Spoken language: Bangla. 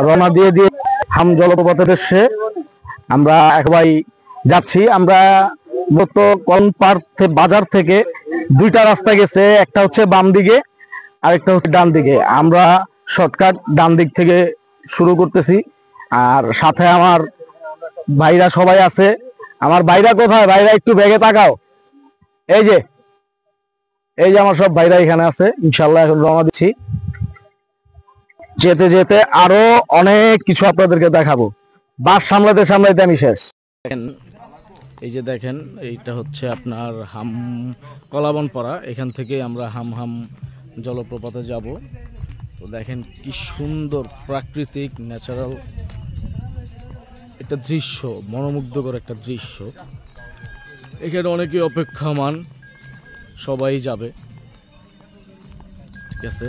রওনা দিয়ে হাম জলপ্রপাতের উদ্দেশ্যে আমরা একবারই যাচ্ছি। আমরা মূলত কলম পার্ক বাজার থেকে দুইটা রাস্তা গেছে, একটা হচ্ছে বাম দিকে আর একটা হচ্ছে ডান দিকে। আমরা শর্টকাট ডান দিক থেকে শুরু করতেছি। আর সাথে আমার ভাইরা সবাই আছে। আমার ভাইরা কোথায়? ভাইরা একটু ব্যাগে তাকাও। এই যে আমার সব ভাইরা এখানে আছে। ইনশাল্লাহ এখন রওনা দিচ্ছি। যেতে যেতে আরো অনেক কিছু আপনাদেরকে দেখাবো। বাস সামলাতে আমি শেষ। এই যে দেখেন, এইটা হচ্ছে আপনার হাম কলাবনপাড়া। এখান থেকে আমরা হাম জলপ্রপাতে যাব। তো দেখেন কি সুন্দর প্রাকৃতিক ন্যাচারাল একটা দৃশ্য, মনোমুগ্ধকর একটা দৃশ্য। এখানে অনেকে অপেক্ষমান, সবাই যাবে, ঠিক আছে।